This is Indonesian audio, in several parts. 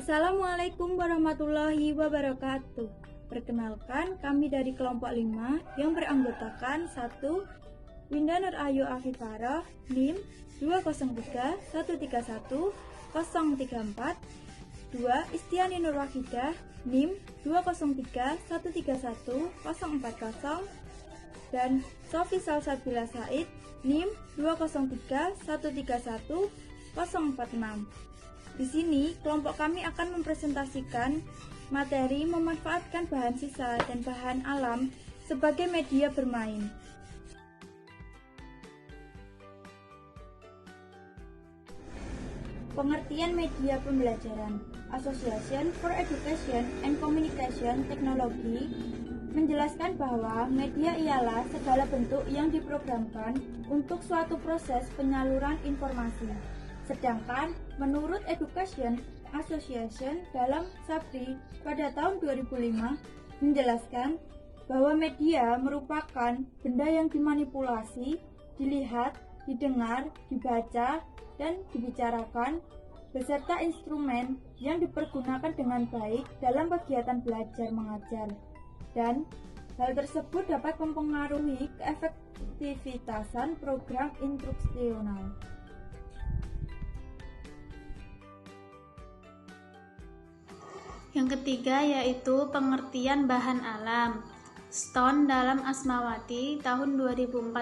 Assalamualaikum warahmatullahi wabarakatuh. Perkenalkan, kami dari kelompok 5 yang beranggotakan 1. Winda Nur Ayu Afifara, NIM 203 131 034. 2. Istiani Nur Wahidah, NIM 203 131 040. Dan Sofi Salsabila Said, NIM 203 131 046. Di sini, kelompok kami akan mempresentasikan materi memanfaatkan bahan sisa dan bahan alam sebagai media bermain. Pengertian media pembelajaran. Association for Education and Communication Technology menjelaskan bahwa media ialah segala bentuk yang diprogramkan untuk suatu proses penyaluran informasi. Sedangkan menurut Education Association dalam SAPRI pada tahun 2005 menjelaskan bahwa media merupakan benda yang dimanipulasi, dilihat, didengar, dibaca, dan dibicarakan beserta instrumen yang dipergunakan dengan baik dalam kegiatan belajar mengajar, dan hal tersebut dapat mempengaruhi keefektivitasan program instruksional. Yang ketiga yaitu pengertian bahan alam. Stone dalam Asmawati tahun 2014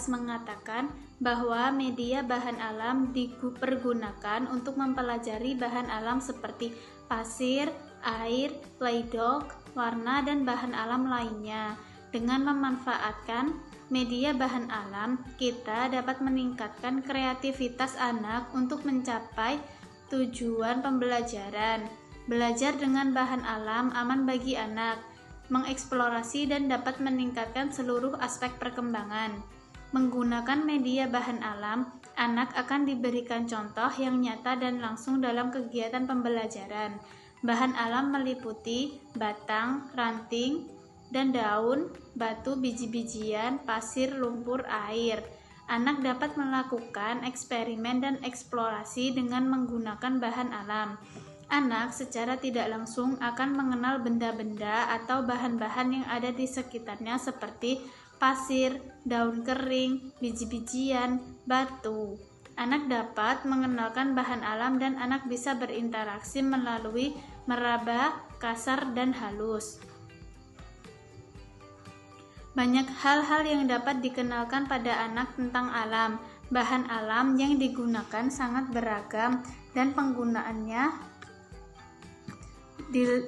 mengatakan bahwa media bahan alam dipergunakan untuk mempelajari bahan alam seperti pasir, air, clay doh, warna, dan bahan alam lainnya. Dengan memanfaatkan media bahan alam, kita dapat meningkatkan kreativitas anak untuk mencapai tujuan pembelajaran. Belajar dengan bahan alam aman bagi anak, mengeksplorasi dan dapat meningkatkan seluruh aspek perkembangan. Menggunakan media bahan alam, anak akan diberikan contoh yang nyata dan langsung dalam kegiatan pembelajaran. Bahan alam meliputi batang, ranting, dan daun, batu, biji-bijian, pasir, lumpur, air. Anak dapat melakukan eksperimen dan eksplorasi dengan menggunakan bahan alam. Anak secara tidak langsung akan mengenal benda-benda atau bahan-bahan yang ada di sekitarnya seperti pasir, daun kering, biji-bijian, batu. Anak dapat mengenalkan bahan alam dan anak bisa berinteraksi melalui meraba, kasar, dan halus. Banyak hal-hal yang dapat dikenalkan pada anak tentang alam. Bahan alam yang digunakan sangat beragam dan penggunaannya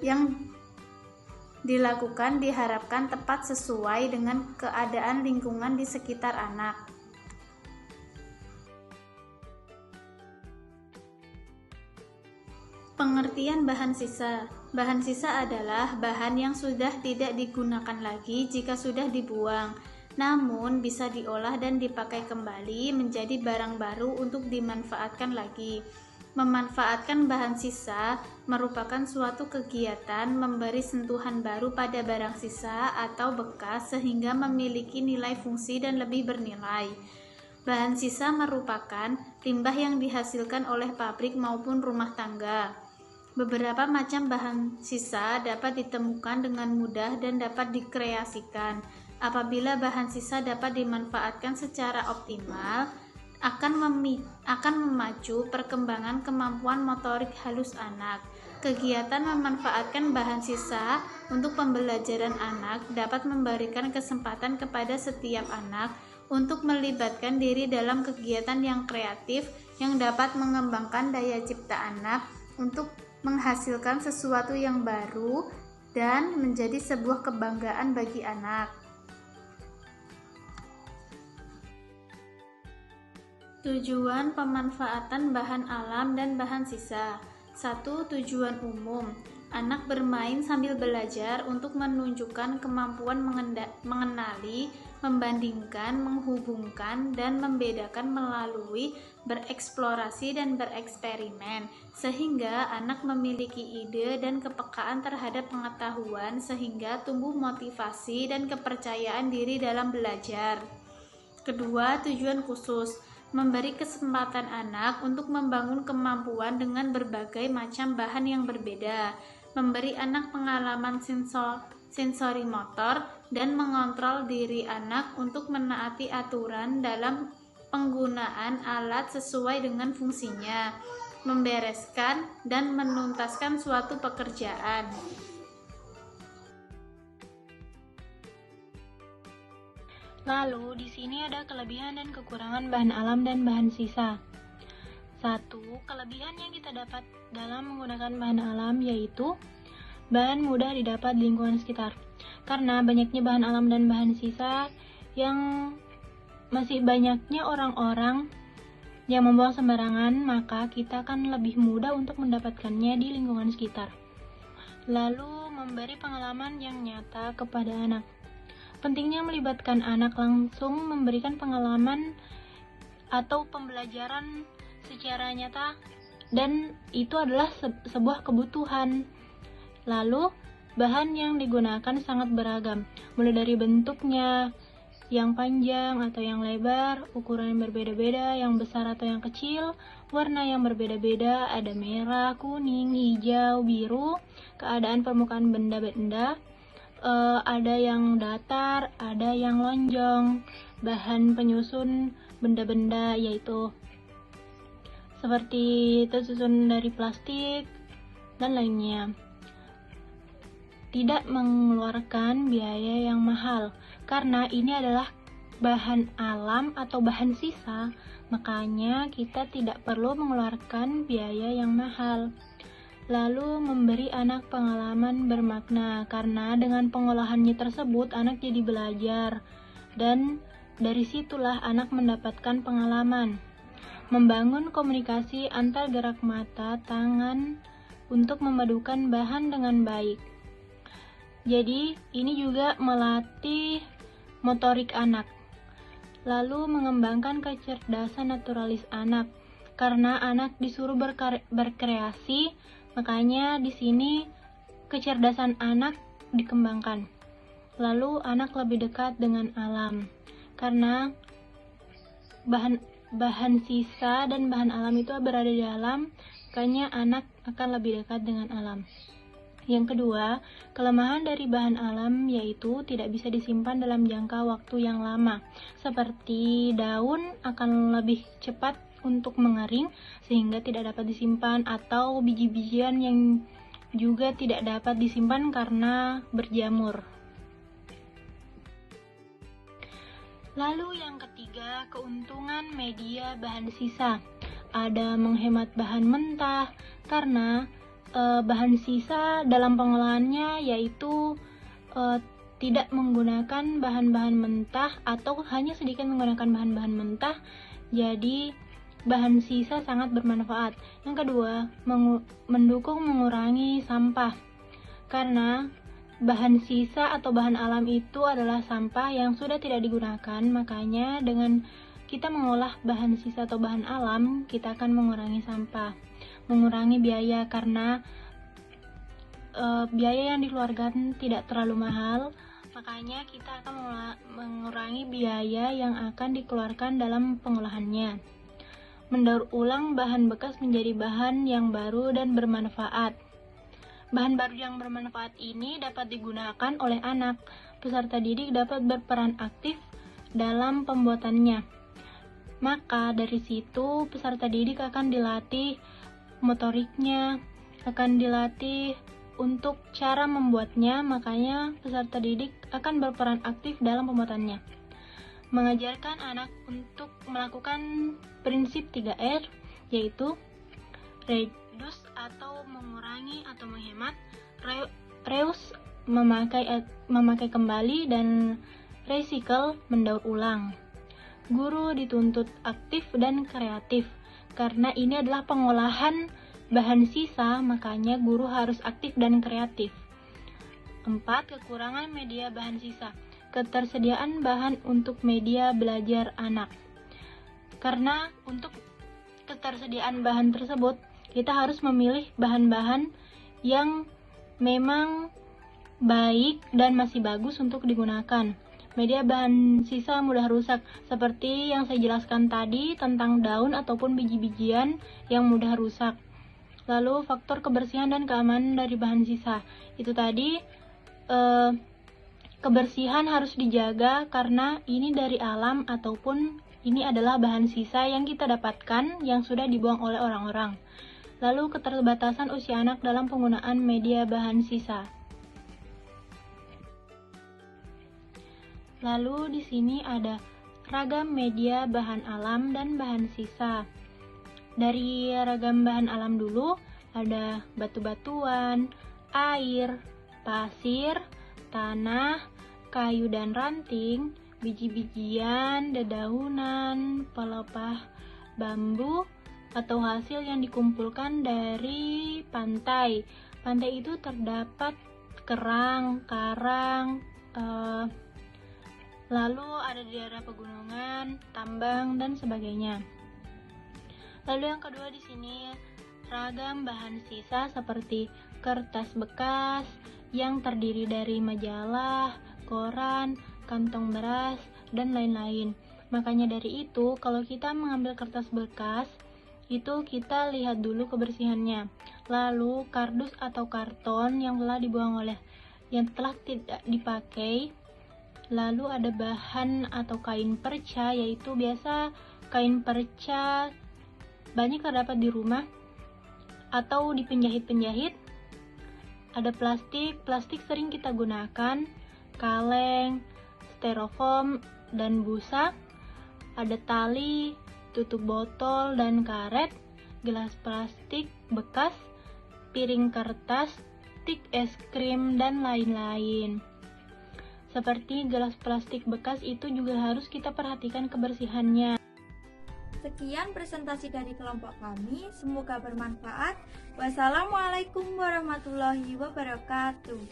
yang dilakukan diharapkan tepat sesuai dengan keadaan lingkungan di sekitar anak. Pengertian bahan sisa. Bahan sisa adalah bahan yang sudah tidak digunakan lagi jika sudah dibuang, namun bisa diolah dan dipakai kembali menjadi barang baru untuk dimanfaatkan lagi. Memanfaatkan bahan sisa merupakan suatu kegiatan memberi sentuhan baru pada barang sisa atau bekas sehingga memiliki nilai fungsi dan lebih bernilai. Bahan sisa merupakan limbah yang dihasilkan oleh pabrik maupun rumah tangga. Beberapa macam bahan sisa dapat ditemukan dengan mudah dan dapat dikreasikan. Apabila bahan sisa dapat dimanfaatkan secara optimal, akan memacu perkembangan kemampuan motorik halus anak. Kegiatan memanfaatkan bahan sisa untuk pembelajaran anak dapat memberikan kesempatan kepada setiap anak untuk melibatkan diri dalam kegiatan yang kreatif yang dapat mengembangkan daya cipta anak untuk menghasilkan sesuatu yang baru dan menjadi sebuah kebanggaan bagi anak. Tujuan pemanfaatan bahan alam dan bahan sisa. 1. Tujuan umum. Anak bermain sambil belajar untuk menunjukkan kemampuan mengenali, membandingkan, menghubungkan, dan membedakan melalui bereksplorasi dan bereksperimen, sehingga anak memiliki ide dan kepekaan terhadap pengetahuan sehingga tumbuh motivasi dan kepercayaan diri dalam belajar. Kedua, tujuan khusus. memberi kesempatan anak untuk membangun kemampuan dengan berbagai macam bahan yang berbeda, memberi anak pengalaman sensori motor, dan mengontrol diri anak untuk menaati aturan dalam penggunaan alat sesuai dengan fungsinya, membereskan dan menuntaskan suatu pekerjaan. Lalu, di sini ada kelebihan dan kekurangan bahan alam dan bahan sisa. Satu, kelebihan yang kita dapat dalam menggunakan bahan alam yaitu bahan mudah didapat di lingkungan sekitar. Karena banyaknya bahan alam dan bahan sisa yang masih banyaknya orang-orang yang membuang sembarangan, maka kita akan lebih mudah untuk mendapatkannya di lingkungan sekitar. Lalu, memberi pengalaman yang nyata kepada anak. Pentingnya melibatkan anak langsung memberikan pengalaman atau pembelajaran secara nyata, dan itu adalah sebuah kebutuhan. Lalu, bahan yang digunakan sangat beragam, mulai dari bentuknya, yang panjang atau yang lebar, ukuran yang berbeda-beda, yang besar atau yang kecil, warna yang berbeda-beda, ada merah, kuning, hijau, biru, keadaan permukaan benda-benda, ada yang datar, ada yang lonjong, bahan penyusun benda-benda yaitu seperti tersusun dari plastik dan lainnya. Tidak mengeluarkan biaya yang mahal, karena ini adalah bahan alam atau bahan sisa, makanya kita tidak perlu mengeluarkan biaya yang mahal. Lalu, memberi anak pengalaman bermakna, karena dengan pengolahannya tersebut anak jadi belajar, dan dari situlah anak mendapatkan pengalaman. Membangun komunikasi antar gerak mata, tangan untuk memadukan bahan dengan baik. Jadi, ini juga melatih motorik anak. Lalu, mengembangkan kecerdasan naturalis anak, karena anak disuruh berkreasi, makanya di sini kecerdasan anak dikembangkan. Lalu, anak lebih dekat dengan alam, karena bahan sisa dan bahan alam itu berada di alam, makanya anak akan lebih dekat dengan alam. Yang kedua, kelemahan dari bahan alam yaitu tidak bisa disimpan dalam jangka waktu yang lama. Seperti daun akan lebih cepat untuk mengering sehingga tidak dapat disimpan, atau biji-bijian yang juga tidak dapat disimpan karena berjamur. Lalu yang ketiga, keuntungan media bahan sisa. Ada menghemat bahan mentah, karena bahan sisa dalam pengolahannya yaitu tidak menggunakan bahan-bahan mentah atau hanya sedikit menggunakan bahan-bahan mentah, jadi bahan sisa sangat bermanfaat. Yang kedua, mendukung mengurangi sampah, karena bahan sisa atau bahan alam itu adalah sampah yang sudah tidak digunakan, makanya dengan kita mengolah bahan sisa atau bahan alam, kita akan mengurangi sampah, mengurangi biaya, karena biaya yang dikeluarkan tidak terlalu mahal, makanya kita akan mengurangi biaya yang akan dikeluarkan dalam pengolahannya. Mendaur ulang bahan bekas menjadi bahan yang baru dan bermanfaat. Bahan baru yang bermanfaat ini dapat digunakan oleh anak. Peserta didik dapat berperan aktif dalam pembuatannya. Maka dari situ peserta didik akan dilatih motoriknya, akan dilatih untuk cara membuatnya, makanya peserta didik akan berperan aktif dalam pembuatannya. Mengajarkan anak untuk melakukan prinsip 3R, yaitu reduce atau mengurangi atau menghemat, reuse memakai kembali, dan recycle mendaur ulang. Guru dituntut aktif dan kreatif, karena ini adalah pengolahan bahan sisa, makanya guru harus aktif dan kreatif. 4. Kekurangan media bahan sisa. Ketersediaan bahan untuk media belajar anak. Karena untuk ketersediaan bahan tersebut, kita harus memilih bahan-bahan yang memang baik dan masih bagus untuk digunakan. media bahan sisa mudah rusak, seperti yang saya jelaskan tadi tentang daun ataupun biji-bijian yang mudah rusak. Lalu faktor kebersihan dan keamanan dari bahan sisa. Itu tadi kebersihan harus dijaga karena ini dari alam ataupun ini adalah bahan sisa yang kita dapatkan yang sudah dibuang oleh orang-orang. Lalu keterbatasan usia anak dalam penggunaan media bahan sisa. Lalu di sini ada ragam media bahan alam dan bahan sisa. Dari ragam bahan alam dulu ada batu-batuan, air, pasir, tanah, kayu dan ranting, biji-bijian, dedaunan, pelepah bambu, atau hasil yang dikumpulkan dari pantai. Pantai itu terdapat kerang, karang, lalu ada di daerah pegunungan, tambang, dan sebagainya. Lalu yang kedua di sini ragam bahan sisa seperti kertas bekas yang terdiri dari majalah, koran, kantong beras, dan lain-lain. Makanya dari itu, kalau kita mengambil kertas bekas, itu kita lihat dulu kebersihannya. Lalu kardus atau karton yang telah tidak dipakai. Lalu ada bahan atau kain perca, yaitu biasa kain perca banyak terdapat di rumah atau di penjahit-penjahit. Ada plastik sering kita gunakan, kaleng, styrofoam, dan busa. Ada tali, tutup botol dan karet, gelas plastik bekas, piring kertas, stik es krim, dan lain-lain. Seperti gelas plastik bekas itu juga harus kita perhatikan kebersihannya. Sekian presentasi dari kelompok kami, semoga bermanfaat. Wassalamualaikum warahmatullahi wabarakatuh.